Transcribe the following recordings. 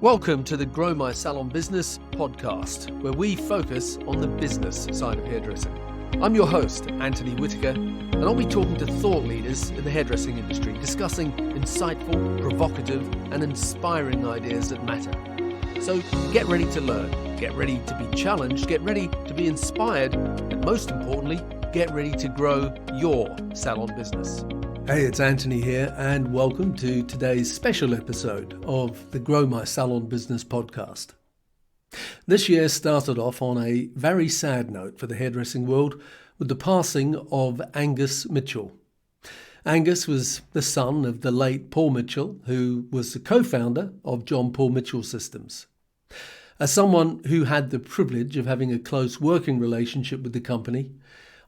Welcome to the Grow My Salon Business podcast, where we focus on the business side of hairdressing. I'm your host, Anthony Whitaker, and I'll be talking to thought leaders in the hairdressing industry, discussing insightful, provocative, and inspiring ideas that matter. So get ready to learn, get ready to be challenged, get ready to be inspired, and most importantly, get ready to grow your salon business. Hey, it's Anthony here, and welcome to today's special episode of the Grow My Salon Business podcast. This year started off on a very sad note for the hairdressing world with the passing of Angus Mitchell. Angus was the son of the late Paul Mitchell, who was the co-founder of John Paul Mitchell Systems. As someone who had the privilege of having a close working relationship with the company,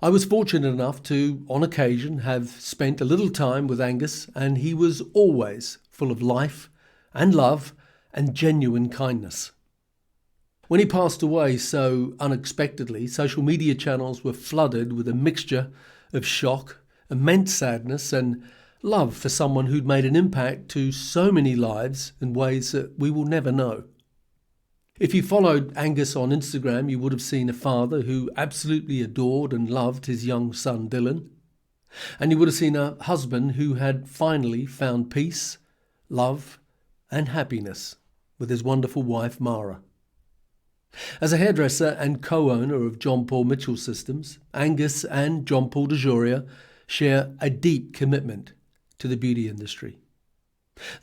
I was fortunate enough to, on occasion, have spent a little time with Angus, and he was always full of life and love and genuine kindness. When he passed away so unexpectedly, social media channels were flooded with a mixture of shock, immense sadness, and love for someone who'd made an impact to so many lives in ways that we will never know. If you followed Angus on Instagram, you would have seen a father who absolutely adored and loved his young son Dylan. And you would have seen a husband who had finally found peace, love, and happiness with his wonderful wife Mara. As a hairdresser and co-owner of John Paul Mitchell Systems, Angus and John Paul DeJoria share a deep commitment to the beauty industry.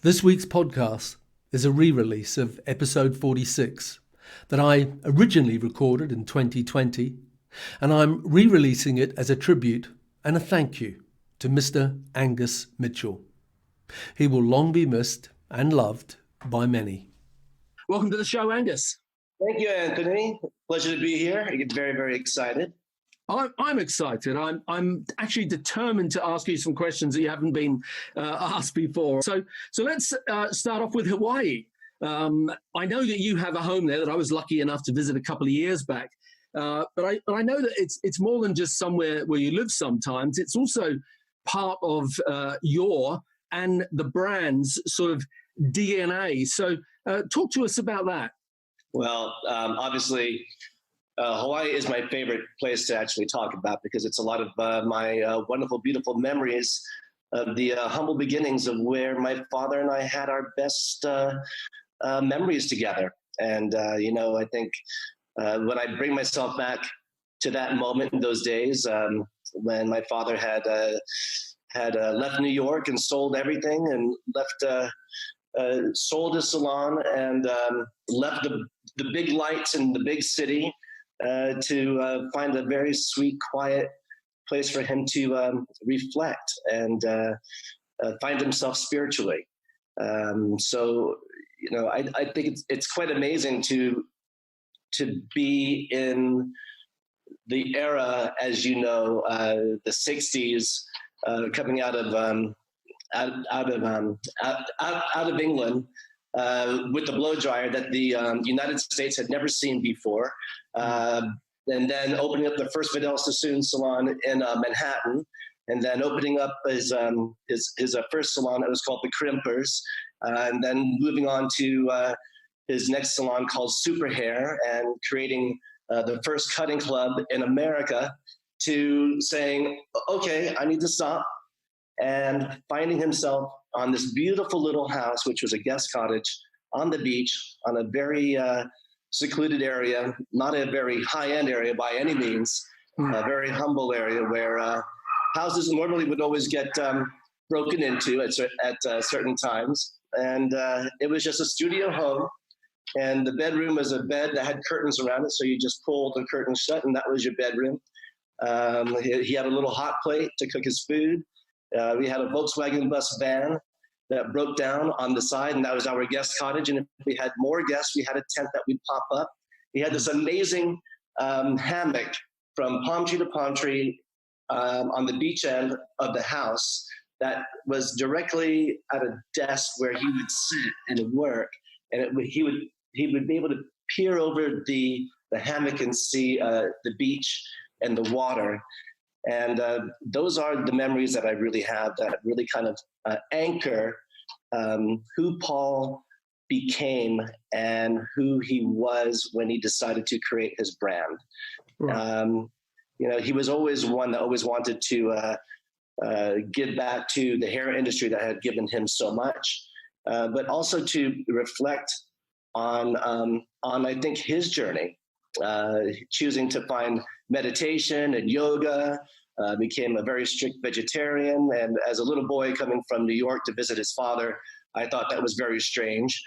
This week's podcast is a re-release of episode 46 that I originally recorded in 2020, and I'm re-releasing it as a tribute and a thank you to Mr. Angus Mitchell. He will long be missed and loved by many. Welcome to the show, Angus. Thank you, Anthony. Pleasure to be here. I get very, very excited. I'm excited. I'm actually determined to ask you some questions that you haven't been asked before. So let's start off with Hawaii. I know that you have a home there that I was lucky enough to visit a couple of years back. But I know that it's more than just somewhere where you live sometimes. It's also part of your and the brand's sort of DNA. So talk to us about that. Well, obviously, Hawaii is my favorite place to actually talk about because it's a lot of my wonderful, beautiful memories of the humble beginnings of where my father and I had our best memories together. And, I think when I bring myself back to that moment in those days, when my father had left New York and sold everything and sold his salon and left the big lights in the big city to find a very sweet, quiet place for him to reflect and find himself spiritually. I think it's quite amazing to be in the era, as you know, the '60s, coming out of England. With the blow dryer that the United States had never seen before. And then opening up the first Vidal Sassoon salon in Manhattan, and then opening up his first salon that was called the Crimpers, and then moving on to his next salon called Super Hair, and creating the first cutting club in America, to saying, okay, I need to stop, and finding himself on this beautiful little house, which was a guest cottage on the beach, on a very secluded area, not a very high-end area by any means, a very humble area where houses normally would always get broken into at certain times. And it was just a studio home, and the bedroom was a bed that had curtains around it, so you just pulled the curtains shut, and that was your bedroom. He had a little hot plate to cook his food. We had a Volkswagen bus van that broke down on the side, and that was our guest cottage. And if we had more guests, we had a tent that we'd pop up. He had this amazing hammock from palm tree to palm tree on the beach end of the house that was directly at a desk where he would sit and work. And he would be able to peer over the hammock and see the beach and the water. And those are the memories that I really have that really kind of anchor who Paul became and who he was when he decided to create his brand. Right. He was always one that always wanted to give back to the hair industry that had given him so much, but also to reflect on I think his journey, choosing to find meditation and yoga, became a very strict vegetarian. And as a little boy coming from New York to visit his father, I thought that was very strange.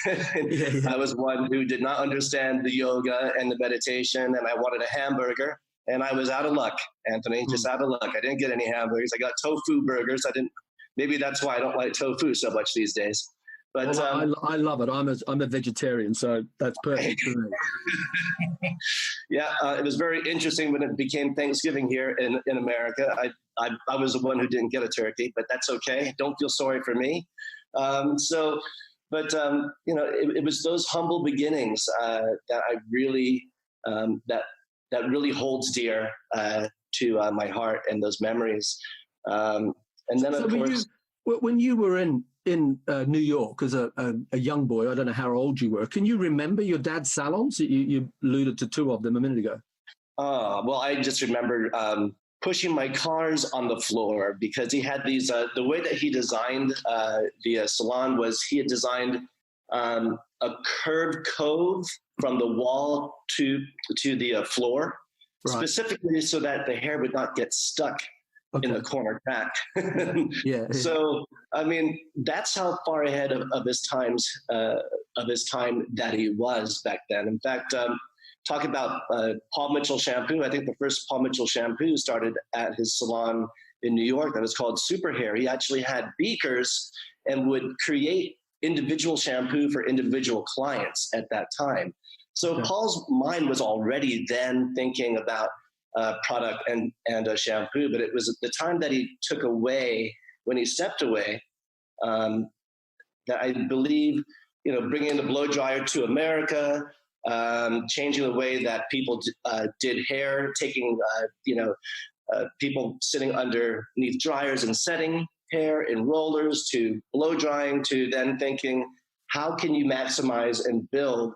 I was one who did not understand the yoga and the meditation, and I wanted a hamburger. And I was out of luck, Anthony, just out of luck. I didn't get any hamburgers. I got tofu burgers. Maybe that's why I don't like tofu so much these days. But well, I love it. I'm a vegetarian, so that's perfect for me. Yeah, it was very interesting when it became Thanksgiving here in America. I was the one who didn't get a turkey, but that's okay. Don't feel sorry for me. It was those humble beginnings that I really that really holds dear to my heart and those memories. And then, of course, when you were in New York as a young boy, I don't know how old you were. Can you remember your dad's salons? You alluded to two of them a minute ago. Well, I just remember pushing my cars on the floor because he had these. The way that he designed the salon was he had designed a curved cove from the wall to the floor, right, specifically so that the hair would not get stuck in the corner back. Yeah. So, I mean, that's how far ahead of his time that he was back then. In fact, talk about Paul Mitchell shampoo. I think the first Paul Mitchell shampoo started at his salon in New York that was called Super Hair. He actually had beakers and would create individual shampoo for individual clients at that time. So Paul's mind was already then thinking about product and a shampoo, but it was at the time that he took away, when he stepped away, that I believe, bringing the blow dryer to America, changing the way that people did hair, taking, people sitting underneath dryers and setting hair in rollers to blow drying to then thinking, how can you maximize and build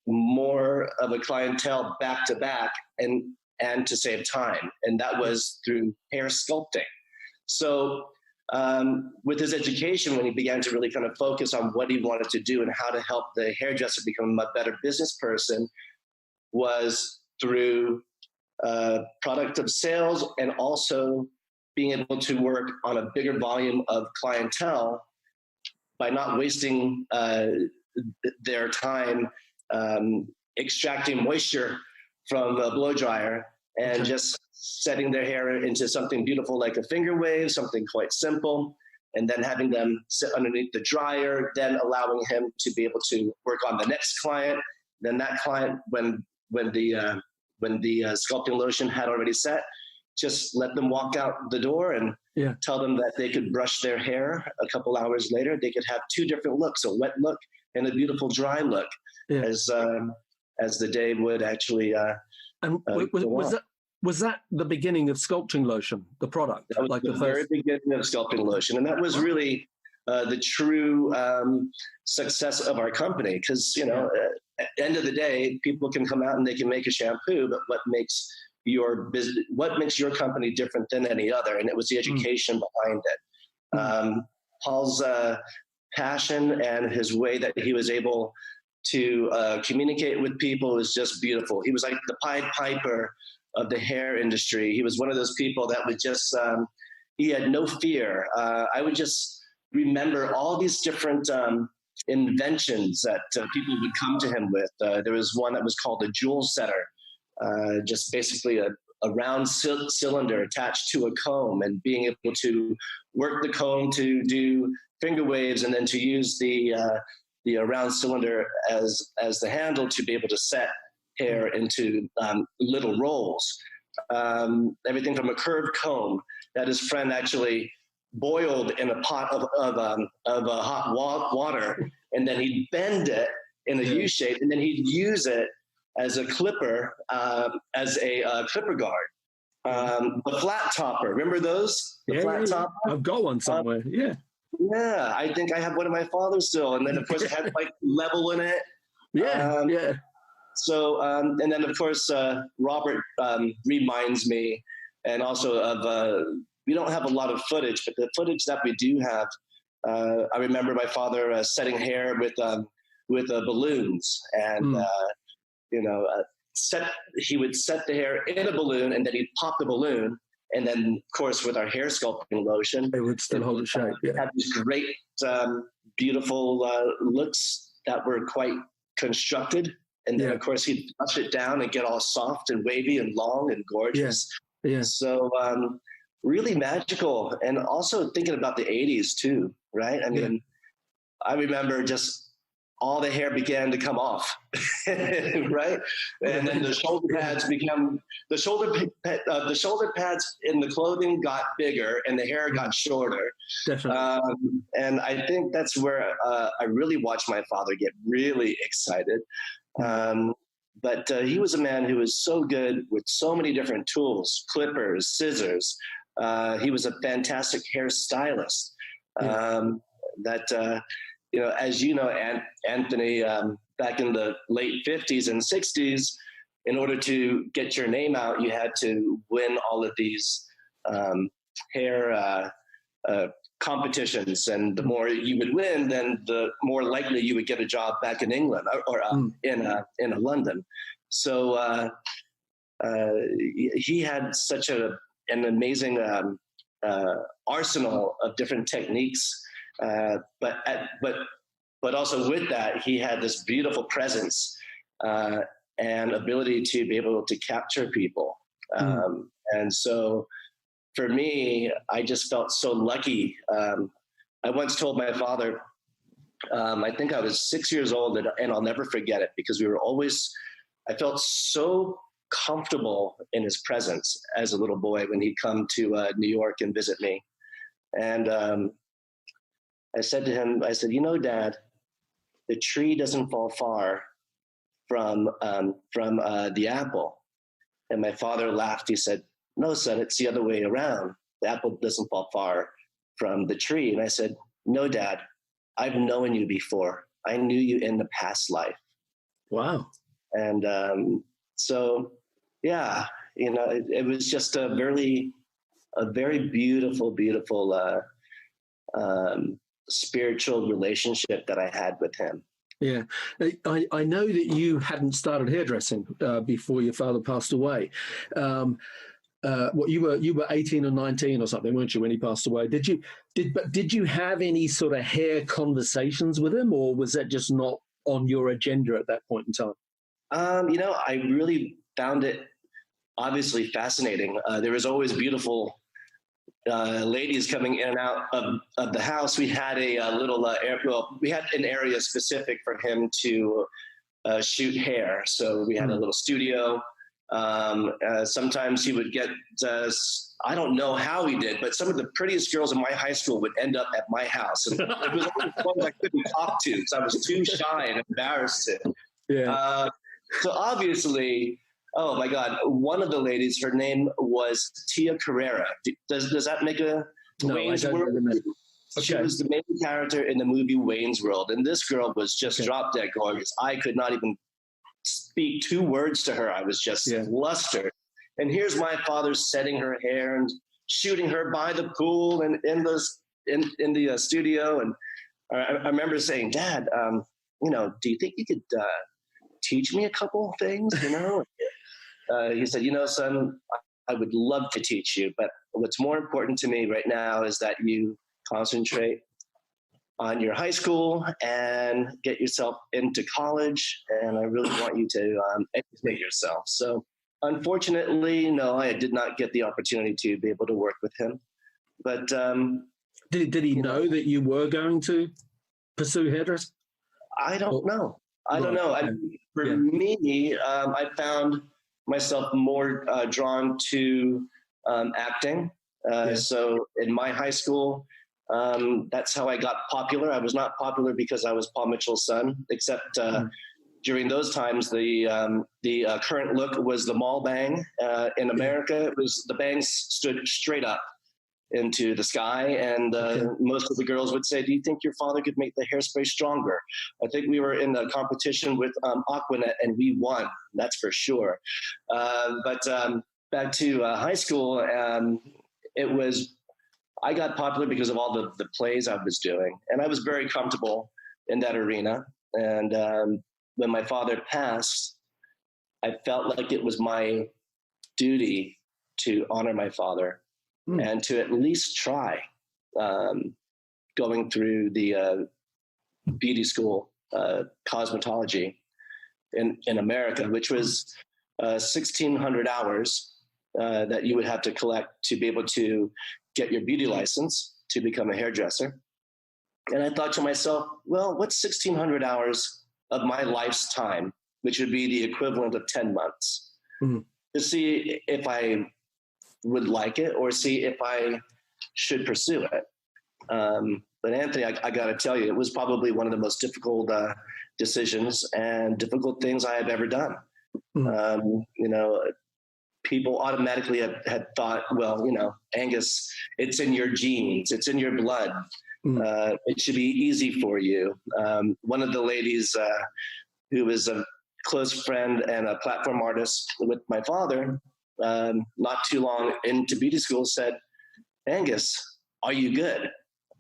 more of a clientele back to back and to save time? And that was through hair sculpting. So with his education, when he began to really kind of focus on what he wanted to do and how to help the hairdresser become a better business person, was through product of sales and also being able to work on a bigger volume of clientele by not wasting their time extracting moisture from a blow dryer and just setting their hair into something beautiful like a finger wave, something quite simple, and then having them sit underneath the dryer, then allowing him to be able to work on the next client. Then that client, when the sculpting lotion had already set, just let them walk out the door and tell them that they could brush their hair. A couple hours later, they could have two different looks, a wet look and a beautiful dry look, as the day would actually was that the beginning of sculpting lotion, the product? That was the very beginning of sculpting lotion. And that was really the true success of our company. Because, at the end of the day, people can come out and they can make a shampoo, but what makes your company different than any other? And it was the education behind it. Paul's passion and his way that he was able to communicate with people was just beautiful. He was like the Pied Piper of the hair industry. He was one of those people that would just, he had no fear. I would just remember all these different inventions that people would come to him with. There was one that was called a jewel setter, just basically a round cylinder attached to a comb, and being able to work the comb to do finger waves and then to use the round cylinder as the handle to be able to set hair into little rolls. Everything from a curved comb that his friend actually boiled in a pot of hot water, and then he'd bend it in a U shape, and then he'd use it as a clipper, as a clipper guard. The flat topper, remember those? The flat topper? I've got one somewhere, Yeah, I think I have one of my father's still. And then, of course, it had like level in it. Yeah, yeah. So, and then, of course, Robert reminds me, and also of, we don't have a lot of footage, but the footage that we do have, I remember my father setting hair with balloons, and he would set the hair in a balloon, and then he'd pop the balloon, and then, of course, with our hair sculpting lotion, It would still hold its shape. Yeah, had these great, beautiful looks that were quite constructed. And then, of course, he'd brush it down and get all soft and wavy and long and gorgeous. Yeah. So really magical. And also thinking about the 80s too, right? I mean, I remember just all the hair began to come off, right? And then the shoulder pads the shoulder pads in the clothing got bigger and the hair got shorter. Definitely. And I think that's where I really watched my father get really excited. But he was a man who was so good with so many different tools, clippers, scissors. He was a fantastic hairstylist. As you know, Anthony, back in the late 50s and 60s, in order to get your name out, you had to win all of these hair competitions. And the more you would win, then the more likely you would get a job back in England or in London. So he had such an amazing arsenal of different techniques. But also with that, he had this beautiful presence and ability to be able to capture people. And so for me, I just felt so lucky. I once told my father, I think I was 6 years old, and I'll never forget it because I felt so comfortable in his presence as a little boy when he'd come to New York and visit me. And I said to him, Dad, the tree doesn't fall far from the apple. And my father laughed. He said, no, son, it's the other way around. The apple doesn't fall far from the tree. And I said, no, Dad, I've known you before. I knew you in the past life. Wow. And it was just a very beautiful, beautiful spiritual relationship that I had with him. Yeah. I know that you hadn't started hairdressing before your father passed away. You were 18 or 19 or something, weren't you, when he passed away? Did you have any sort of hair conversations with him, or was that just not on your agenda at that point in time? I really found it obviously fascinating. There was always beautiful ladies coming in and out of the house. We had we had an area specific for him to shoot hair. So we had a little studio. Sometimes he would get, I don't know how he did, but some of the prettiest girls in my high school would end up at my house. And it was only ones I couldn't talk to because I was too shy and embarrassed to. Yeah. So obviously, oh my God, one of the ladies, her name was Tia Carrera. Does that make a Wayne's World? Okay. She was the main character in the movie Wayne's World. And this girl was just drop dead gorgeous. I could not even speak 2 words to her. I was just flustered. And here's my father setting her hair and shooting her by the pool and in the studio. And I remember saying, Dad, do you think you could teach me a couple things, He said, son, I would love to teach you, but what's more important to me right now is that you concentrate on your high school and get yourself into college. And I really want you to educate yourself. So unfortunately, no, I did not get the opportunity to be able to work with him. But did he know that you were going to pursue hairdressing? I don't know. I don't know. For me, I found myself more drawn to acting. So in my high school, that's how I got popular. I was not popular because I was Paul Mitchell's son, except during those times, the current look was the mall bang. In America, it was the bangs stood straight up. into the sky. And most of the girls would say, do you think your father could make the hairspray stronger? I think we were in a competition with Aquanet and we won, that's for sure. But back to high school, I got popular because of all the plays I was doing. And I was very comfortable in that arena. And when my father passed, I felt like it was my duty to honor my father and to at least try going through the beauty school, cosmetology in America, which was 1,600 hours that you would have to collect to be able to get your beauty license to become a hairdresser. And I thought to myself, well, what's 1,600 hours of my life's time, which would be the equivalent of 10 months, to see if I would like it or see if I should pursue it. But Anthony, I got to tell you, it was probably one of the most difficult decisions and difficult things I have ever done. People automatically had thought, well, Angus, it's in your genes, it's in your blood. It should be easy for you. One of the ladies who was a close friend and a platform artist with my father, not too long into beauty school, said, Angus, are you good?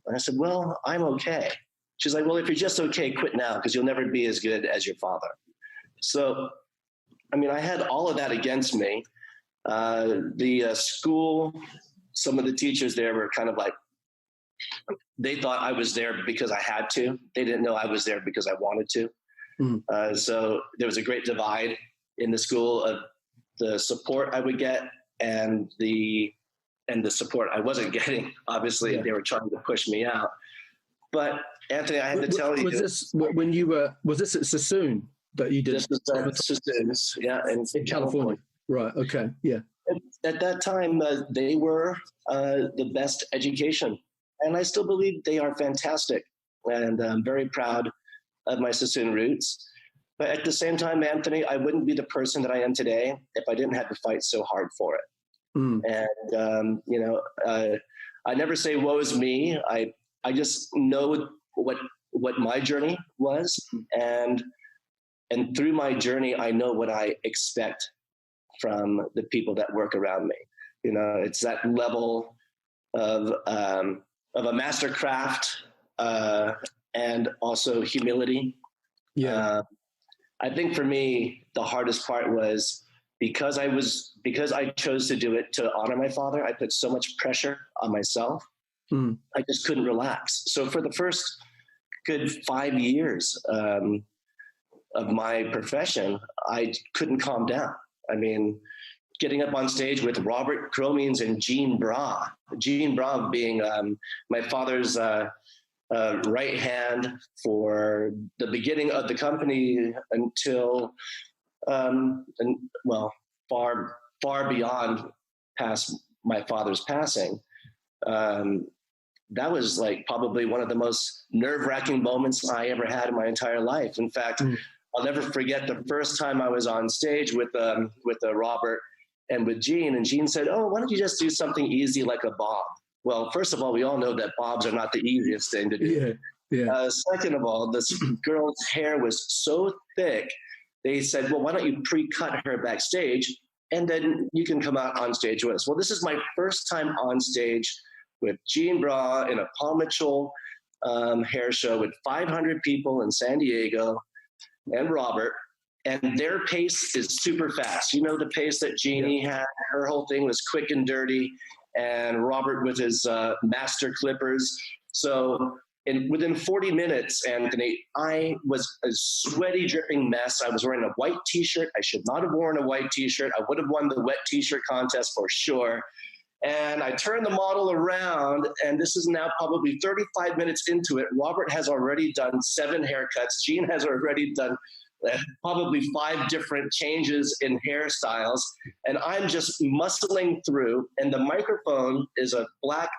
And I said, well, I'm okay. She's like, well, if you're just okay, quit now, because you'll never be as good as your father. So, I had all of that against me. The school, some of the teachers there were kind of like, they thought I was there because I had to. They didn't know I was there because I wanted to. So there was a great divide in the school of the support I would get and the support I wasn't getting. Obviously, they were trying to push me out. But Anthony, I had to tell you. Was this at Sassoon that you did? This was at Sassoon, in California. Right. Okay. Yeah. At that time, they were the best education. And I still believe they are fantastic. And I'm very proud of my Sassoon roots. But at the same time, Anthony, I wouldn't be the person that I am today if I didn't have to fight so hard for it. And, I never say, woe is me. I just know what my journey was. And through my journey, I know what I expect from the people that work around me. It's that level of a master craft and also humility. I think for me, the hardest part was because I chose to do it to honor my father, I put so much pressure on myself. I just couldn't relax. So for the first good 5 years of my profession, I couldn't calm down. Getting up on stage with Robert Cromines and Jean Bra being my father's right hand for the beginning of the company until, far beyond past my father's passing. That was like probably one of the most nerve-wracking moments I ever had in my entire life. In fact, I'll never forget the first time I was on stage with Robert and with Jean, and Jean said, oh, why don't you just do something easy like a bob? Well, first of all, we all know that bobs are not the easiest thing to do. Second of all, this girl's hair was so thick, they said, well, why don't you pre-cut her backstage, and then you can come out on stage with us. Well, this is my first time on stage with Jean Bra in a Paul Mitchell hair show with 500 people in San Diego and Robert. And their pace is super fast. The pace that Jeannie had, her whole thing was quick and dirty, and Robert with his master clippers. So within 40 minutes, Anthony, I was a sweaty, dripping mess. I was wearing a white t-shirt. I should not have worn a white t-shirt. I would have won the wet t-shirt contest for sure. And I turned the model around, and this is now probably 35 minutes into it. Robert has already done 7 haircuts. Jean has already done probably 5 different changes in hairstyles, and I'm just muscling through, and the microphone is a black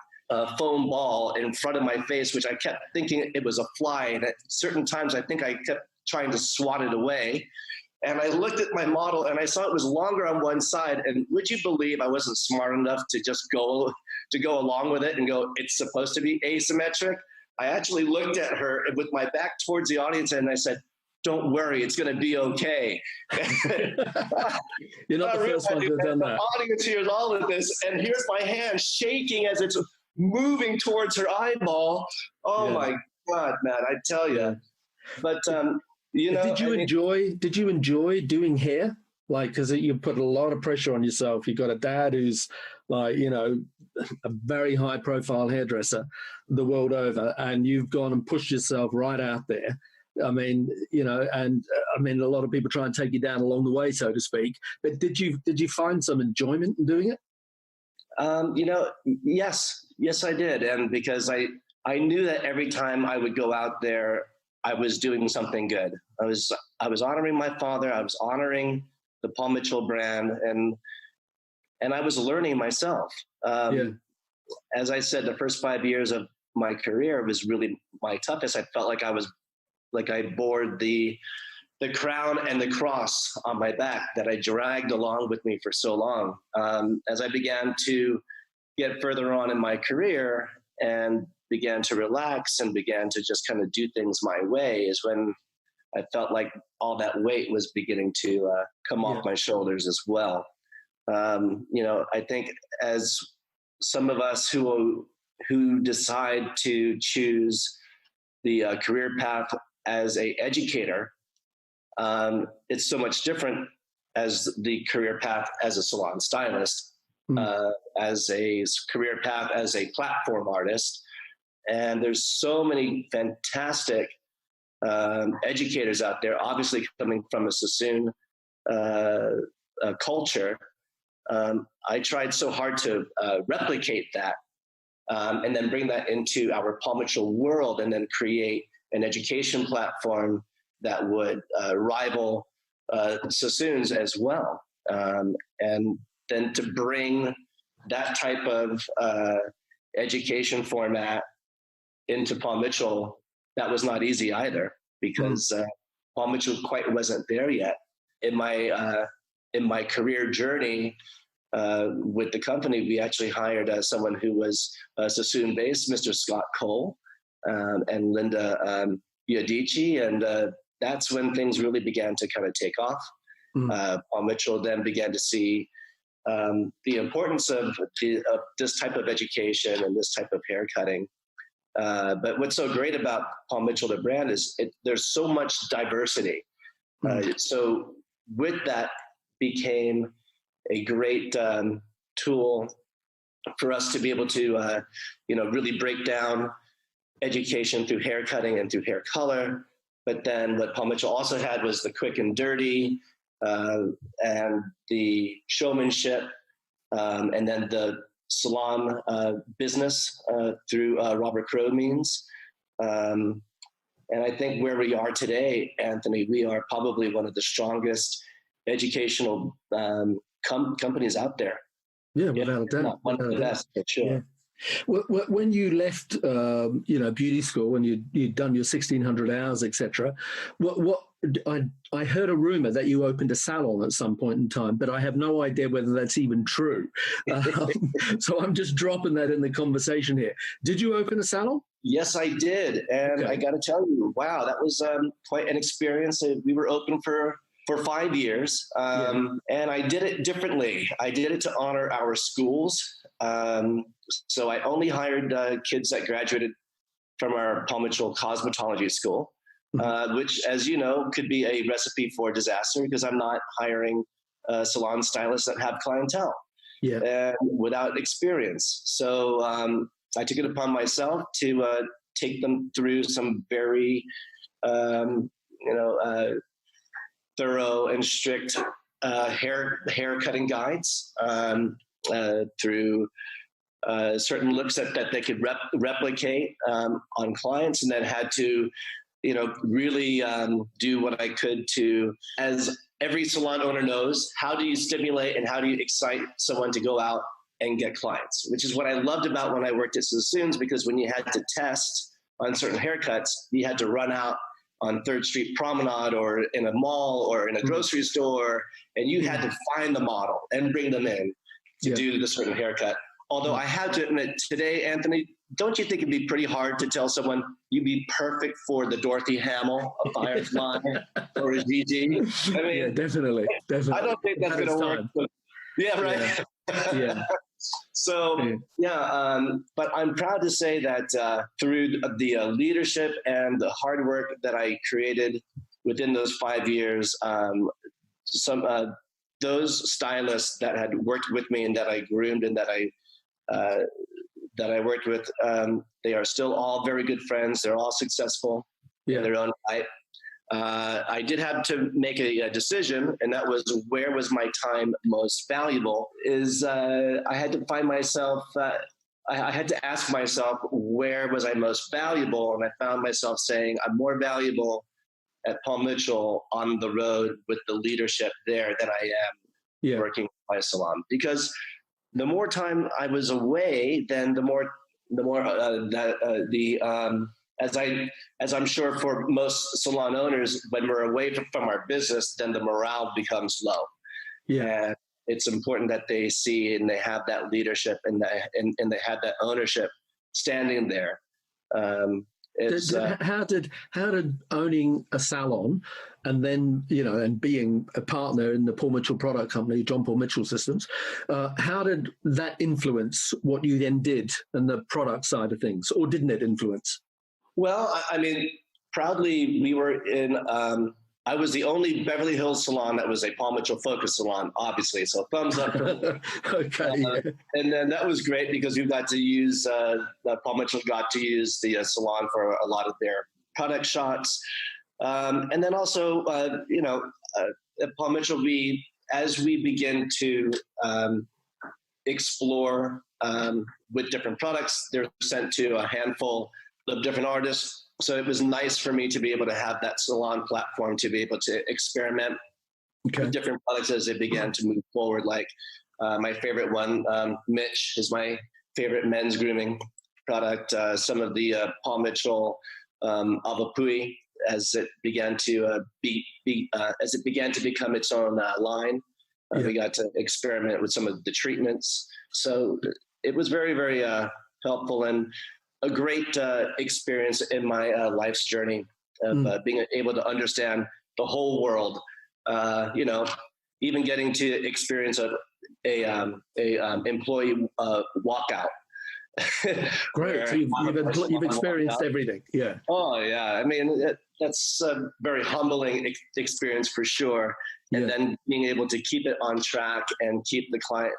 foam ball in front of my face, which I kept thinking it was a fly, and at certain times I think I kept trying to swat it away. And I looked at my model and I saw it was longer on one side. And would you believe I wasn't smart enough to just go along with it and go, it's supposed to be asymmetric? I actually looked at her with my back towards the audience and I said, don't worry, it's going to be okay. You're not the first one to have done that. The audience hears all of this, and here's my hand shaking as it's moving towards her eyeball. Oh my God, man, I tell you. But you know, did you enjoy doing hair? Like, because you put a lot of pressure on yourself. You've got a dad who's like, you know, a very high profile hairdresser the world over, and you've gone and pushed yourself right out there. I mean, you know, and I mean, a lot of people try and take you down along the way, so to speak. But did you find some enjoyment in doing it? You know, yes, I did, and because I knew that every time I would go out there, I was doing something good. I was honoring my father. I was honoring the Paul Mitchell brand, and I was learning myself. As I said, the first 5 years of my career was really my toughest. I felt like I bore the crown and the cross on my back that I dragged along with me for so long. As I began to get further on in my career and began to relax and began to just kind of do things my way is when I felt like all that weight was beginning to come off my shoulders as well. You know, I think as some of us who decide to choose the career path as an educator, it's so much different as the career path as a salon stylist, as a career path as a platform artist. And there's so many fantastic educators out there, obviously coming from a Sassoon culture. I tried so hard to replicate that and then bring that into our Paul Mitchell world and then create an education platform that would rival Sassoon's as well. And then to bring that type of education format into Paul Mitchell, that was not easy either, because Paul Mitchell quite wasn't there yet. In my career journey with the company, we actually hired someone who was Sassoon-based, Mr. Scott Cole, and Linda Iodici, and that's when things really began to kind of take off. Paul Mitchell then began to see the importance of this type of education and this type of hair cutting. But what's so great about Paul Mitchell, the brand, is there's so much diversity. So with that became a great tool for us to be able to, really break down education through hair cutting and through hair color. But then what Paul Mitchell also had was the quick and dirty and the showmanship, and then the salon business through Robert Crow means. And I think where we are today, Anthony, we are probably one of the strongest educational companies out there. Yeah, without a doubt. One of the best, for sure. Yeah. Well, when you left, beauty school and you'd done your 1,600 hours, etc., I heard a rumor that you opened a salon at some point in time, but I have no idea whether that's even true. So I'm just dropping that in the conversation here. Did you open a salon? Yes, I did, and I got to tell you, wow, that was quite an experience. We were open for 5 years, and I did it differently. I did it to honor our schools. So I only hired kids that graduated from our Paul Mitchell cosmetology school, which, as you know, could be a recipe for disaster because I'm not hiring salon stylists that have clientele and without experience. So I took it upon myself to take them through some very, thorough and strict hair cutting guides through certain looks that they could replicate on clients, and then had to, really do what I could to, as every salon owner knows, how do you stimulate and how do you excite someone to go out and get clients, which is what I loved about when I worked at Sassoon's, because when you had to test on certain haircuts, you had to run out on 3rd Street Promenade or in a mall or in a grocery store, and you had to find the model and bring them in to do the certain haircut. Although I have to admit, today, Anthony, don't you think it'd be pretty hard to tell someone you'd be perfect for the Dorothy Hamill, a Firefly, or a Gigi? I mean, yeah, definitely. I don't think that's going to work. Yeah, right. Yeah. So, but I'm proud to say that through the leadership and the hard work that I created within those 5 years, those stylists that had worked with me and that I groomed and that I worked with, they are still all very good friends. They're all successful in their own right. I did have to make a decision, and that was where was my time most valuable. I had to find myself, I had to ask myself, where was I most valuable? And I found myself saying, I'm more valuable at Paul Mitchell on the road with the leadership there than I am working at my salon. Because the more time I was away, then the more as I'm sure for most salon owners, when we're away from our business, then the morale becomes low. Yeah, and it's important that they see and they have that leadership and they have that ownership standing there. How did owning a salon and then, and being a partner in the Paul Mitchell product company, John Paul Mitchell Systems, how did that influence what you then did and the product side of things, or didn't it influence? Well, I mean, proudly, we were in, I was the only Beverly Hills salon that was a Paul Mitchell focused salon, obviously. So thumbs up. Okay. And then that was great because we got to use, Paul Mitchell got to use the salon for a lot of their product shots. And then also, at Paul Mitchell, as we begin to explore with different products, they're sent to a handful of different artists. So it was nice for me to be able to have that salon platform to be able to experiment with different products as they began to move forward. Like my favorite one, Mitch, is my favorite men's grooming product. Some of the Paul Mitchell Avapui, as it began to become its own line, we got to experiment with some of the treatments. So it was very, very helpful and a great experience in my life's journey of being able to understand the whole world. Even getting to experience a employee walkout. Great. So you've experienced everything. Yeah. Oh yeah. I mean, that's a very humbling experience for sure. And then being able to keep it on track and keep the client,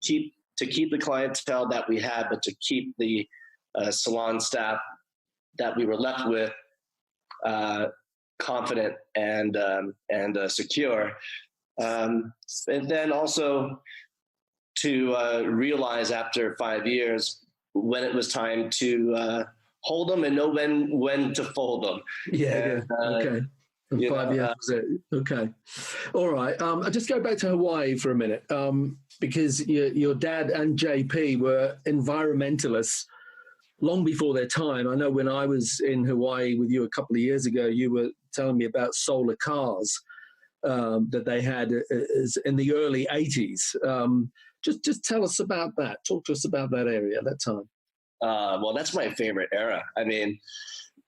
keep the clientele that we had, but to keep the salon staff that we were left with confident and secure, and then also to realize after 5 years when it was time to hold them and know when to fold them. Okay. And 5 years was it. Okay. All right. I'll just go back to Hawaii for a minute, because your dad and JP were environmentalists long before their time. I know when I was in Hawaii with you a couple of years ago, you were telling me about solar cars that they had in the early 80s. Just tell us about that. Talk to us about that area at that time. Well, that's my favorite era. I mean,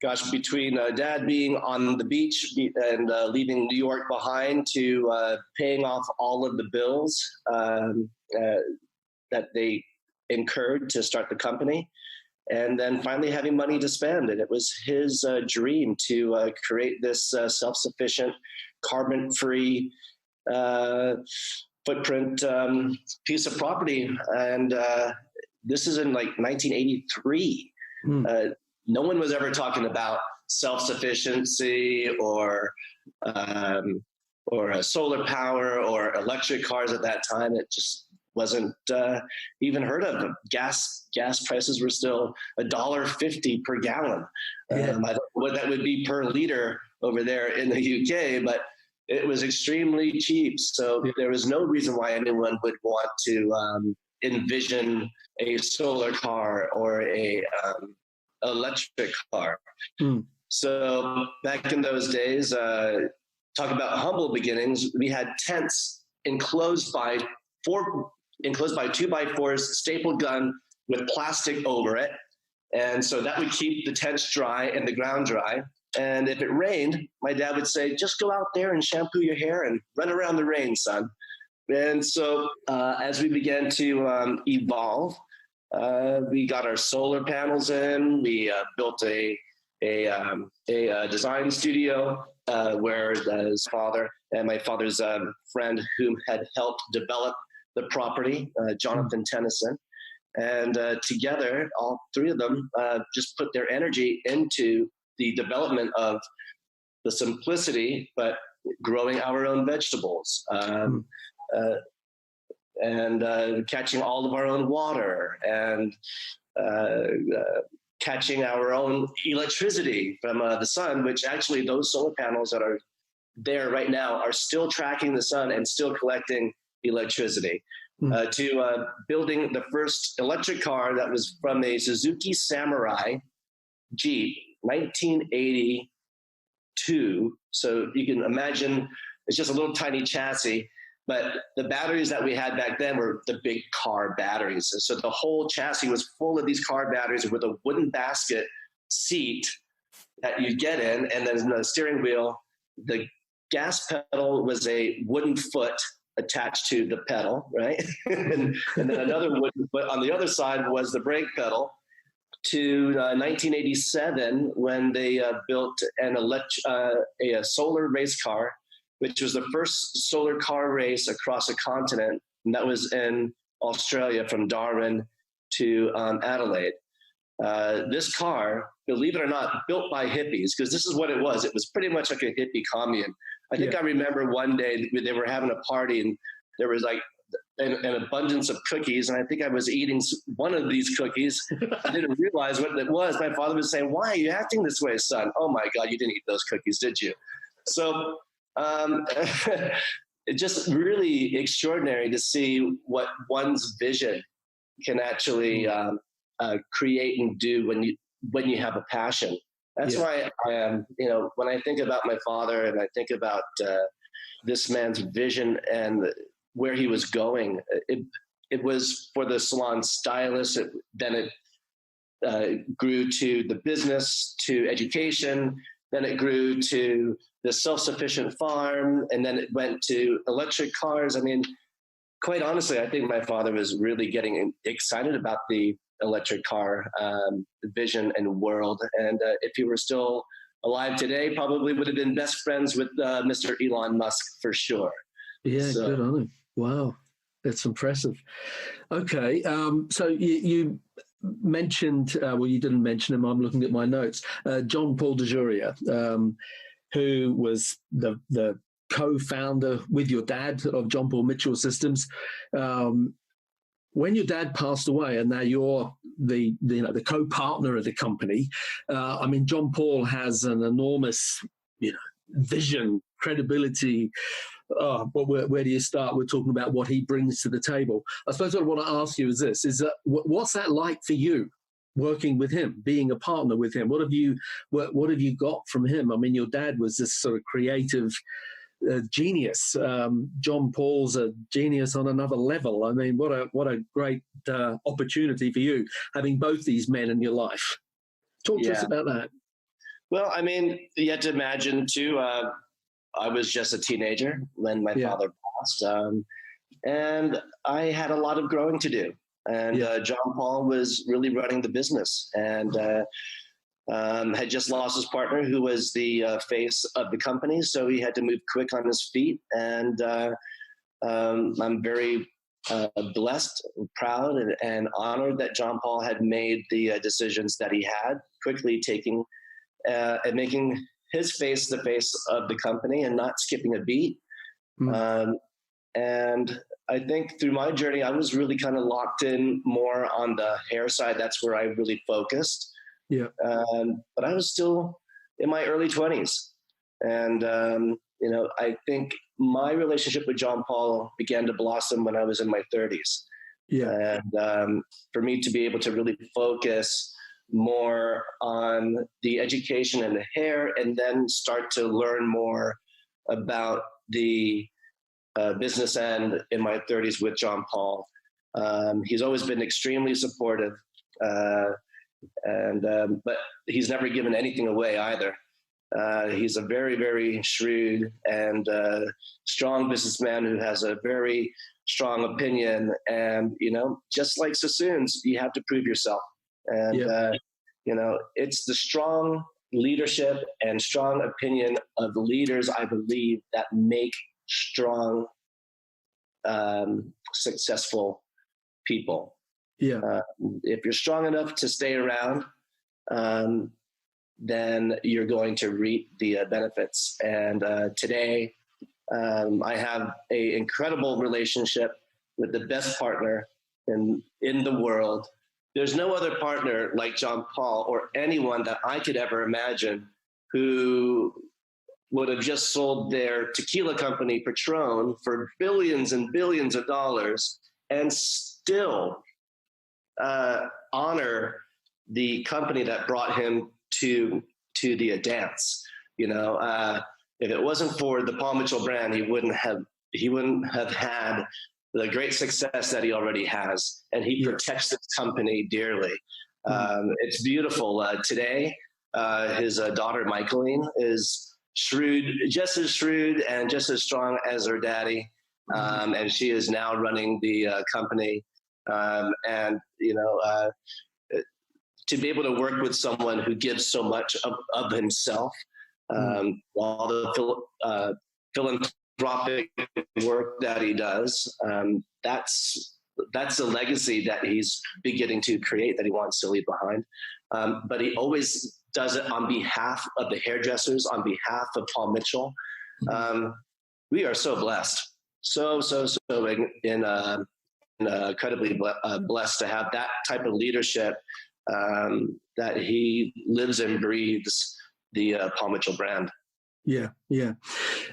gosh, between Dad being on the beach and leaving New York behind to paying off all of the bills that they incurred to start the company, and then finally having money to spend. And it was his dream to create this self-sufficient, carbon-free footprint piece of property. And this is in like 1983. No one was ever talking about self-sufficiency or solar power or electric cars at that time. It just wasn't even heard of. Gas prices were still $1.50 per gallon. I don't know what that would be per liter over there in the UK, but it was extremely cheap. So there was no reason why anyone would want to envision a solar car or a electric car. So back in those days, talk about humble beginnings. We had tents enclosed by 2x4s, stapled gun with plastic over it. And so that would keep the tents dry and the ground dry. And if it rained, my dad would say, just go out there and shampoo your hair and run around the rain, son. And so as we began to evolve, we got our solar panels in. We built a design studio where his father and my father's friend, whom had helped develop the property, Jonathan Tennyson. And together, all three of them just put their energy into the development of the simplicity, but growing our own vegetables and catching all of our own water and catching our own electricity from the sun, which actually those solar panels that are there right now are still tracking the sun and still collecting electricity. To building the first electric car that was from a Suzuki Samurai Jeep, 1982. So you can imagine it's just a little tiny chassis, but the batteries that we had back then were the big car batteries. And so the whole chassis was full of these car batteries with a wooden basket seat that you get in, and then the steering wheel. The gas pedal was a wooden foot attached to the pedal, right? and then another wooden foot on the other side was the brake pedal. To 1987, when they built a solar race car, which was the first solar car race across a continent, and that was in Australia from Darwin to Adelaide. This car, believe it or not, built by hippies, because this is what it was. It was pretty much like a hippie commune. I think I remember one day they were having a party and there was like an abundance of cookies. And I think I was eating one of these cookies. I didn't realize what it was. My father was saying, "Why are you acting this way, son?" "Oh my God, you didn't eat those cookies, did you?" So it's just really extraordinary to see what one's vision can actually create and do when you have a passion. That's why I am, when I think about my father and I think about this man's vision and where he was going, it was for the salon stylist. Then it grew to the business, to education. Then it grew to the self-sufficient farm. And then it went to electric cars. I mean, quite honestly, I think my father was really getting excited about the electric car vision and world. And if he were still alive today, probably would have been best friends with Mr. Elon Musk for sure. Yeah, so. Good on him. Wow, that's impressive. Okay, so you mentioned, well, you didn't mention him. I'm looking at my notes. John Paul DeJuria, who was the co-founder with your dad of John Paul Mitchell Systems. When your dad passed away, and now you're the co-partner of the company, I mean, John Paul has an enormous, vision, credibility. But where do you start? We're talking about what he brings to the table. I suppose what I want to ask you is this: what's that like for you, working with him, being a partner with him? What have you got from him? I mean, your dad was this sort of creative genius. John Paul's a genius on another level. I mean, what a great opportunity for you, having both these men in your life. Talk to us about that. Well, I mean, you have to imagine too, I was just a teenager when my father passed, and I had a lot of growing to do. And John Paul was really running the business, and had just lost his partner, who was the face of the company. So he had to move quick on his feet. And I'm very blessed, proud, and honored that John Paul had made the decisions that he had, quickly taking and making his face the face of the company and not skipping a beat. And I think through my journey, I was really kind of locked in more on the hair side. That's where I really focused. Yeah. But I was still in my early 20s. And, I think my relationship with John Paul began to blossom when I was in my 30s. Yeah. And for me to be able to really focus more on the education and the hair, and then start to learn more about the business end in my 30s with John Paul. He's always been extremely supportive, but he's never given anything away either. He's a very, very shrewd and strong businessman who has a very strong opinion. And, just like Sassoon's, you have to prove yourself. And, it's the strong leadership and strong opinion of the leaders, I believe, that make strong, successful people. Yeah. If you're strong enough to stay around, then you're going to reap the benefits. And today, I have an incredible relationship with the best partner in the world. There's no other partner like John Paul or anyone that I could ever imagine who would have just sold their tequila company, Patron, for billions and billions of dollars and still honor the company that brought him to the dance. If it wasn't for the Paul Mitchell brand, he wouldn't have had the great success that he already has, and he protects this company dearly. It's beautiful. Today, his daughter Michaeline is shrewd, just as shrewd and just as strong as her daddy, and she is now running the company. To be able to work with someone who gives so much of himself, all the philanthropic work that he does, that's the legacy that he's beginning to create, that he wants to leave behind. But he always does it on behalf of the hairdressers, on behalf of Paul Mitchell. We are so blessed, so incredibly blessed to have that type of leadership, that he lives and breathes the Paul Mitchell brand. Yeah.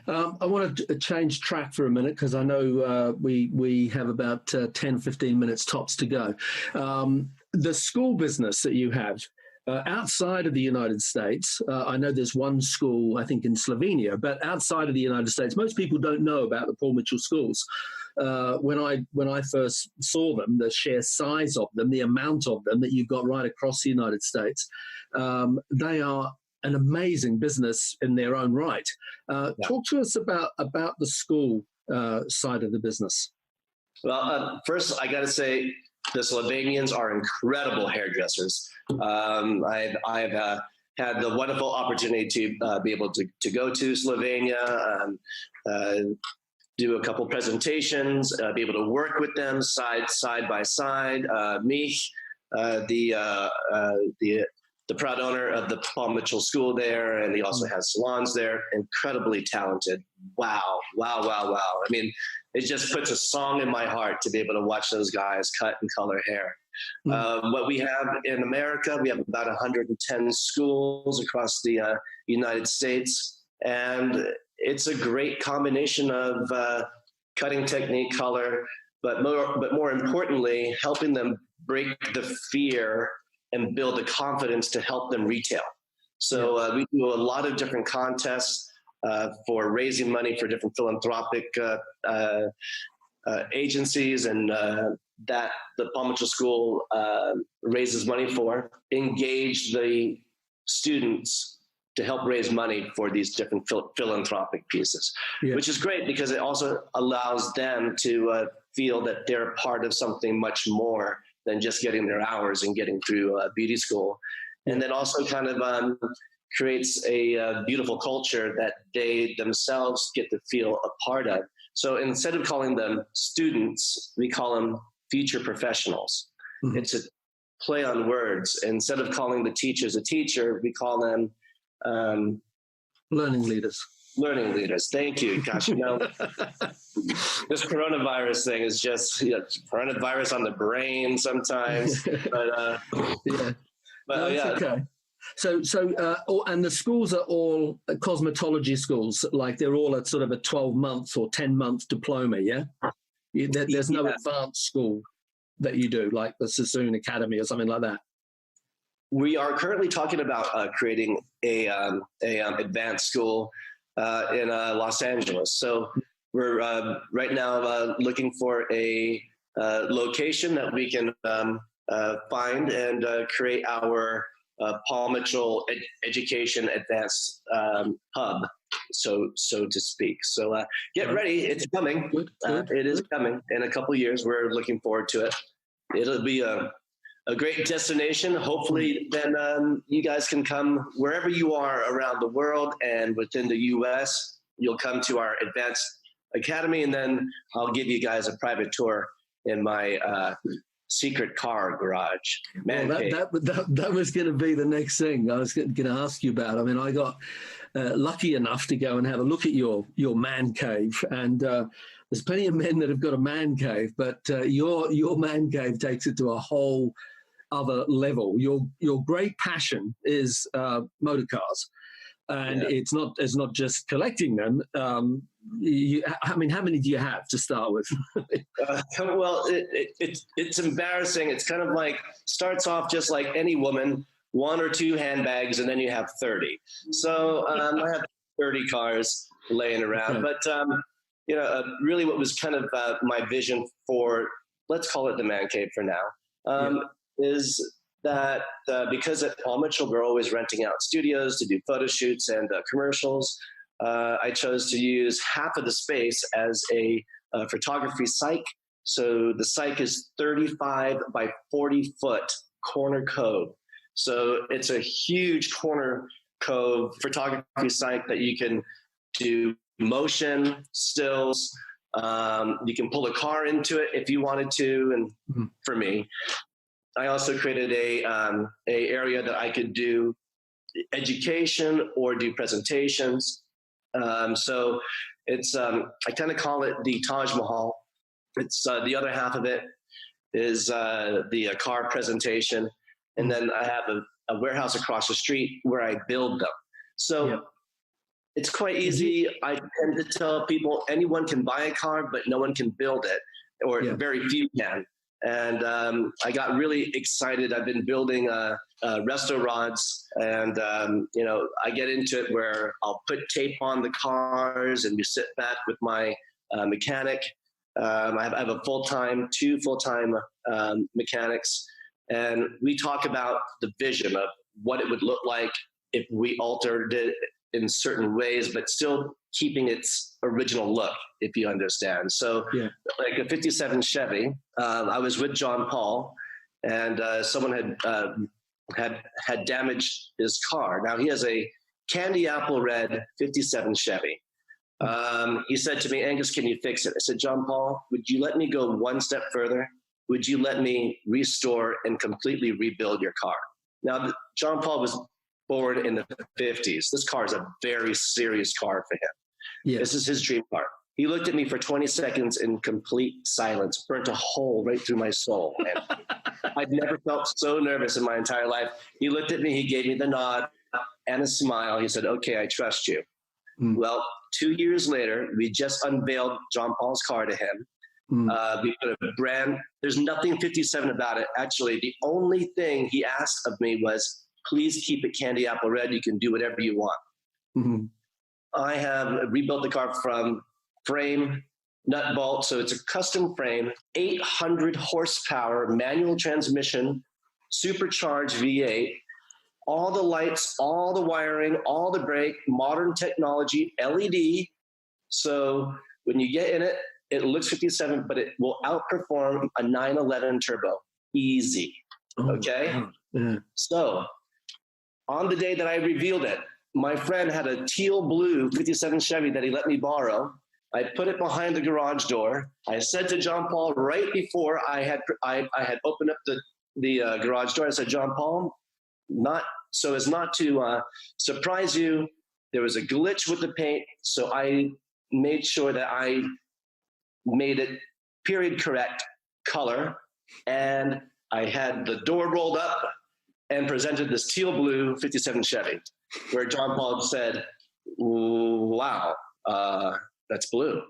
I want to change track for a minute because I know we have about 10, 15 minutes tops to go. The school business that you have outside of the United States, I know there's one school, I think in Slovenia, but outside of the United States, most people don't know about the Paul Mitchell schools. When I first saw them, the sheer size of them, the amount of them that you've got right across the United States, they are an amazing business in their own right. Talk to us about the school side of the business. Well, first I got to say the Slovenians are incredible hairdressers. I've had the wonderful opportunity to be able to go to Slovenia, do a couple presentations, be able to work with them side by side. Mich, the proud owner of the Paul Mitchell School there, and he also has salons there. Incredibly talented. Wow. I mean, it just puts a song in my heart to be able to watch those guys cut and color hair. What we have in America, we have about 110 schools across the United States, and it's a great combination of cutting technique, color, but more importantly, helping them break the fear and build the confidence to help them retail. So we do a lot of different contests for raising money for different philanthropic agencies, and that the Paul Mitchell School raises money for, engage the students to help raise money for these different philanthropic pieces, which is great because it also allows them to feel that they're part of something much more than just getting their hours and getting through beauty school. And then also kind of creates a beautiful culture that they themselves get to feel a part of. So instead of calling them students, we call them future professionals. It's a play on words. Instead of calling the teachers a teacher, we call them learning leaders. Learning leaders. Thank you. Gosh, this coronavirus thing is just coronavirus on the brain sometimes. Okay. So, and the schools are all cosmetology schools, like they're all at sort of a 12-month or 10-month diploma, yeah? There's no advanced school that you do, like the Sassoon Academy or something like that? we are currently talking about creating a advanced school in Los Angeles. So we're right now looking for a location that we can find and create our Paul Mitchell education advanced hub, so to speak. So get ready, it's coming. It is coming in a couple of years. We're looking forward to it. It'll be a great destination. Hopefully then you guys can come wherever you are around the world and within the US. You'll come to our advanced academy, and then I'll give you guys a private tour in my secret car garage. Man, that was going to be the next thing I was going to ask you about. I mean, I got lucky enough to go and have a look at your man cave, and there's plenty of men that have got a man cave, but your man cave takes it to a whole other level. Your great passion is motor cars, and it's not just collecting them. I mean, how many do you have to start with? Well, it's embarrassing. It's kind of like starts off just like any woman, 1 or 2 handbags, and then you have 30. So I have 30 cars laying around. But really, what was kind of my vision for, let's call it the man cave for now, is that because at Paul Mitchell we're always renting out studios to do photo shoots and commercials. I chose to use half of the space as a photography cyc. So the cyc is 35 by 40 foot corner cove. So it's a huge corner cove photography cyc that you can do motion, stills. You can pull a car into it if you wanted to. And for me, I also created a area that I could do education or do presentations. So it's, I kind of call it the Taj Mahal. It's the other half of it is the car presentation. And then I have a warehouse across the street where I build them. So it's quite easy. I tend to tell people anyone can buy a car, but no one can build it, or very few can. And I got really excited. I've been building resto rods, and I get into it where I'll put tape on the cars, and we sit back with my mechanic. I have two full-time mechanics, and we talk about the vision of what it would look like if we altered it in certain ways, but still keeping its original look, if you understand. So like a 57 Chevy, I was with John Paul, and someone had damaged his car. Now he has a candy apple red 57 Chevy. He said to me, Angus, can you fix it? I said, John Paul, would you let me go one step further? Would you let me restore and completely rebuild your car? Now, John Paul was born in the 50s. This car is a very serious car for him. Yeah. This is his dream car. He looked at me for 20 seconds in complete silence, burnt a hole right through my soul. And I'd never felt so nervous in my entire life. He looked at me, he gave me the nod and a smile. He said, okay, I trust you. Well, 2 years later, we just unveiled John Paul's car to him. We put a brand, there's nothing 57 about it. Actually, the only thing he asked of me was, please keep it candy apple red. You can do whatever you want. I have rebuilt the car from frame, nut bolt. So it's a custom frame, 800 horsepower, manual transmission, supercharged V8, all the lights, all the wiring, all the brake, modern technology, LED. So when you get in it, it looks 57, but it will outperform a 911 turbo. Easy. Okay? So on the day that I revealed it, my friend had a teal blue 57 Chevy that he let me borrow. I put it behind the garage door. I said to John Paul right before I had opened up the garage door, I said, John Paul, not so as not to surprise you, there was a glitch with the paint, so I made sure that I made it period correct color, and I had the door rolled up and presented this teal blue 57 Chevy, where John Paul said, wow, that's blue.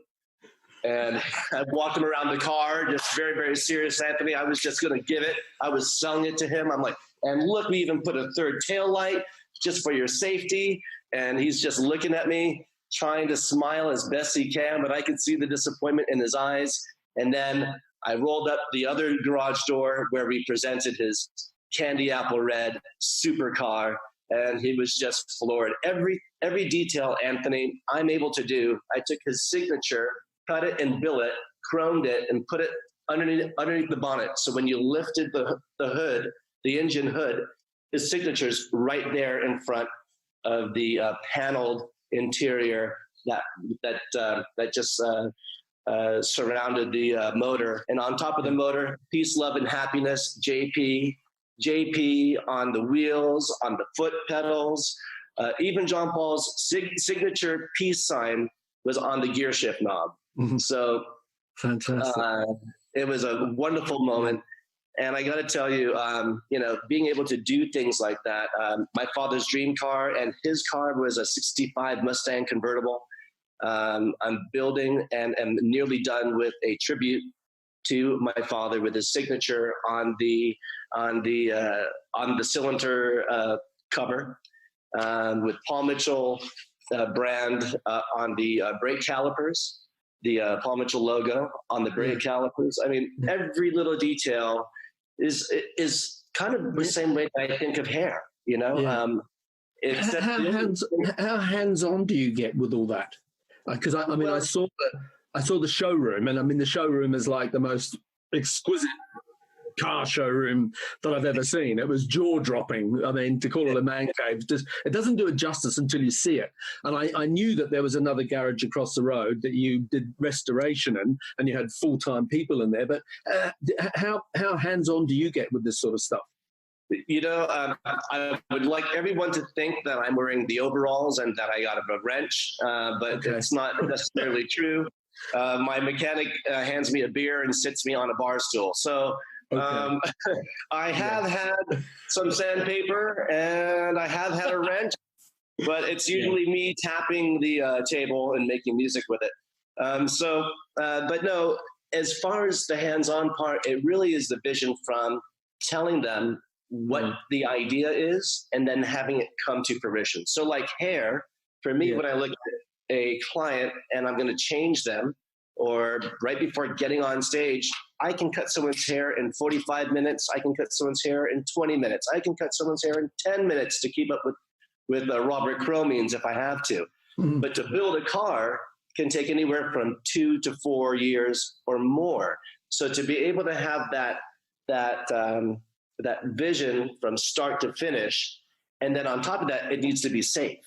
And I walked him around the car, just very, very serious, Anthony. I was just going to give it. I was selling it to him. I'm like, And look, we even put a third tail light just for your safety. And he's just looking at me, trying to smile as best he can, but I could see the disappointment in his eyes. And then I rolled up the other garage door where we presented his candy apple red supercar, and he was just floored. Every detail, Anthony, I'm able to do. I took his signature, cut it in billet, chromed it, and put it underneath the bonnet. So when you lifted the hood, the engine hood, his signature's right there in front of the paneled interior that just surrounded the motor. And on top of the motor, peace, love, and happiness, JP on the wheels, on the foot pedals. Even John Paul's signature peace sign was on the gear shift knob. Mm-hmm. So fantastic. It was a wonderful moment. And I got to tell you, being able to do things like that, my father's dream car, and his car was a 65 Mustang convertible. I'm building and am nearly done with a tribute to my father with his signature on the cylinder cover, with Paul Mitchell brand on the brake calipers, the Paul Mitchell logo on the brake calipers. I mean, every little detail is kind of the same way that I think of hair, you know. How hands-on do you get with all that? Because I saw the showroom, and I mean the showroom is like the most exquisite car showroom that I've ever seen. It was jaw-dropping. I mean, to call it a man cave, it doesn't do it justice until you see it. And I knew that there was another garage across the road that you did restoration in, and you had full-time people in there. But how hands-on do you get with this sort of stuff? You know, I would like everyone to think that I'm wearing the overalls and that I got a wrench, but it's not necessarily true. My mechanic hands me a beer and sits me on a bar stool. So I have had some sandpaper and I have had a wrench, but it's usually me tapping the table and making music with it. But no, as far as the hands-on part, it really is the vision from telling them what the idea is and then having it come to fruition. So like hair, for me, when I look at a client and I'm going to change them, or right before getting on stage, I can cut someone's hair in 45 minutes. I can cut someone's hair in 20 minutes. I can cut someone's hair in 10 minutes to keep up with Robert Cromeans if I have to. Mm-hmm. But to build a car can take anywhere from 2 to 4 years or more. So to be able to have that vision from start to finish, and then on top of that, it needs to be safe,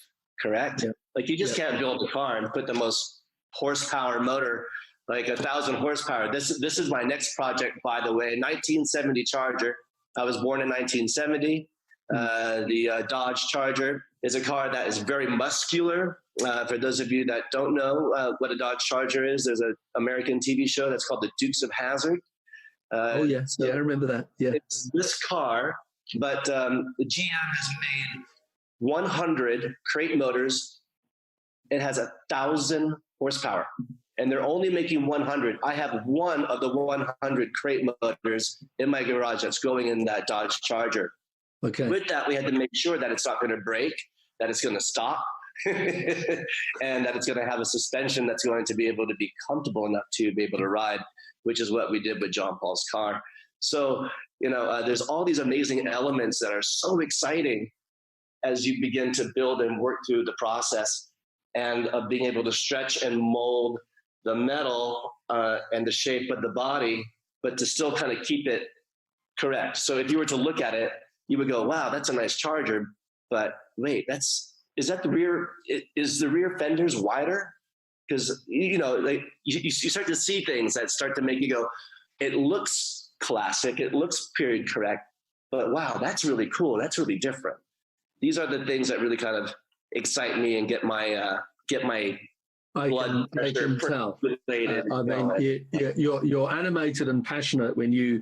correct? Yeah. Like you just can't build a car and put the most horsepower motor, like 1,000 horsepower. This is my next project, by the way, 1970 Charger. I was born in 1970. The Dodge Charger is a car that is very muscular. For those of you that don't know what a Dodge Charger is, there's an American TV show that's called The Dukes of Hazzard. I remember that. Yeah, it's this car, but the GM has made 100 crate motors. It has 1,000 horsepower, and they're only making 100. I have one of the 100 crate motors in my garage that's going in that Dodge Charger. Okay. With that, we had to make sure that it's not going to break, that it's going to stop, and that it's going to have a suspension that's going to be able to be comfortable enough to be able to ride, which is what we did with John Paul's car. So, there's all these amazing elements that are so exciting as you begin to build and work through the process, and of being able to stretch and mold the metal and the shape of the body, but to still kind of keep it correct. So if you were to look at it, you would go, wow, that's a nice Charger, but wait, is that the rear? Is the rear fenders wider? Because, you start to see things that start to make you go, it looks classic, it looks period correct, but wow, that's really cool. That's really different. These are the things that really kind of excite me and get my blood pressure percolated. You're animated and passionate when you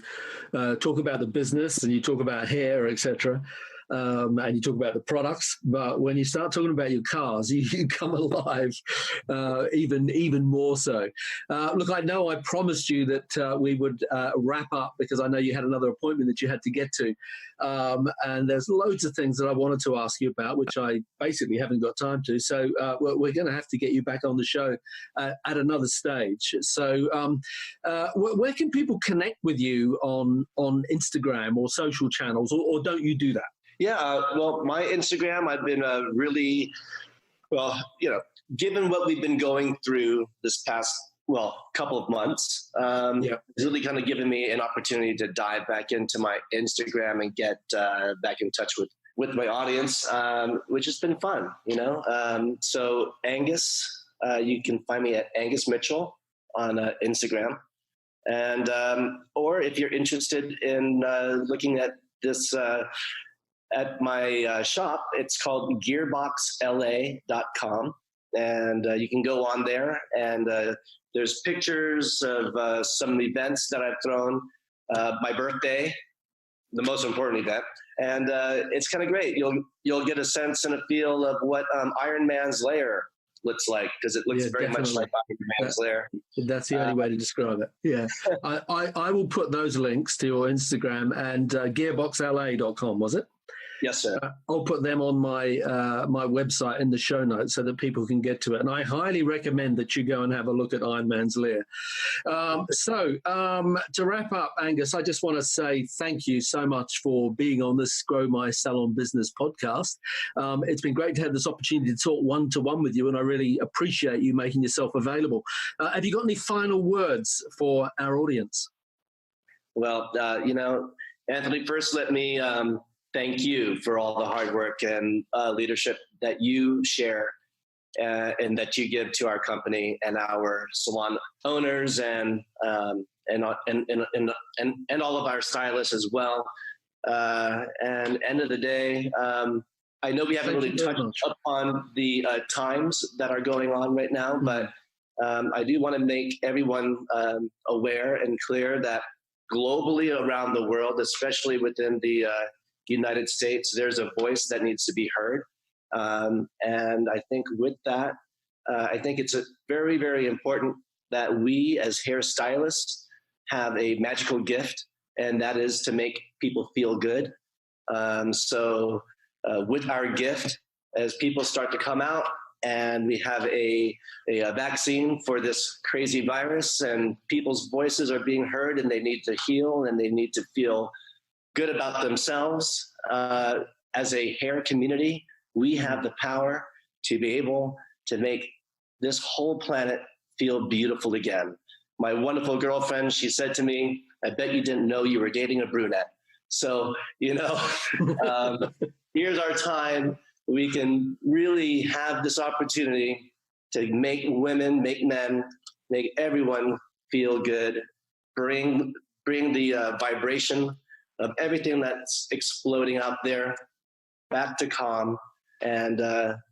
talk about the business and you talk about hair, etc. and you talk about the products, but when you start talking about your cars, you come alive even more so. Look, I know I promised you that we would wrap up because I know you had another appointment that you had to get to. And there's loads of things that I wanted to ask you about, which I basically haven't got time to. So we're going to have to get you back on the show at another stage. So where can people connect with you on Instagram or social channels, or don't you do that? Yeah, well, my Instagram, I've been really, given what we've been going through this past, couple of months, it's really kind of given me an opportunity to dive back into my Instagram and get back in touch with my audience, which has been fun, So Angus, you can find me at Angus Mitchell on Instagram. And, or if you're interested in looking at this, at my shop, it's called gearboxla.com. And you can go on there and there's pictures of some events that I've thrown, my birthday, the most important event. And it's kind of great. You'll get a sense and a feel of what Iron Man's lair looks like, because it looks very much like Iron Man's lair. That's the only way to describe it. Yeah. I will put those links to your Instagram and gearboxla.com, was it? Yes, sir. I'll put them on my my website in the show notes so that people can get to it. And I highly recommend that you go and have a look at Iron Man's lair. So to wrap up, Angus, I just want to say thank you so much for being on this Grow My Salon Business podcast. It's been great to have this opportunity to talk one-to-one with you, and I really appreciate you making yourself available. Have you got any final words for our audience? Well, Anthony, first let me thank you for all the hard work and leadership that you share and that you give to our company and our salon owners and all of our stylists as well. And end of the day, I know we haven't really touched upon the times that are going on right now, but I do want to make everyone aware and clear that globally around the world, especially within the United States, there's a voice that needs to be heard. And I think with that, I think it's very, very important that we as hairstylists have a magical gift, and that is to make people feel good. So with our gift, as people start to come out and we have a vaccine for this crazy virus and people's voices are being heard and they need to heal and they need to feel good about themselves, as a hair community, we have the power to be able to make this whole planet feel beautiful again. My wonderful girlfriend, she said to me, I bet you didn't know you were dating a brunette. So, here's our time. We can really have this opportunity to make women, make men, make everyone feel good, bring the vibration of everything that's exploding out there back to calm, and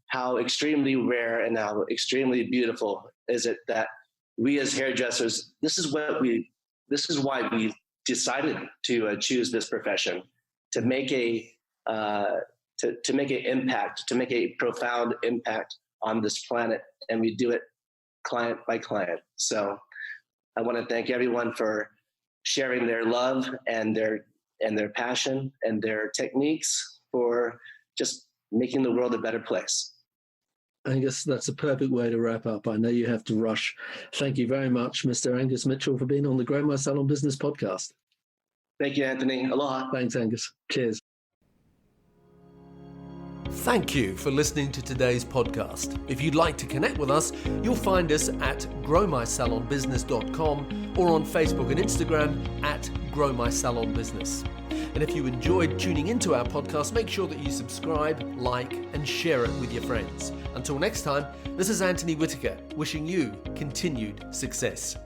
how extremely rare and how extremely beautiful is it that we as hairdressers, this is why we decided to choose this profession, to make a profound impact on this planet, and we do it client by client. So I want to thank everyone for sharing their love and their passion and their techniques for just making the world a better place. I guess that's a perfect way to wrap up. I know you have to rush. Thank you very much, Mr. Angus Mitchell, for being on the Grow My Salon Business podcast. Thank you, Anthony. Aloha. Thanks, Angus. Cheers. Thank you for listening to today's podcast. If you'd like to connect with us, you'll find us at growmysalonbusiness.com or on Facebook and Instagram at Grow My Salon Business. And if you enjoyed tuning into our podcast, make sure that you subscribe, like, and share it with your friends. Until next time, this is Anthony Whitaker, wishing you continued success.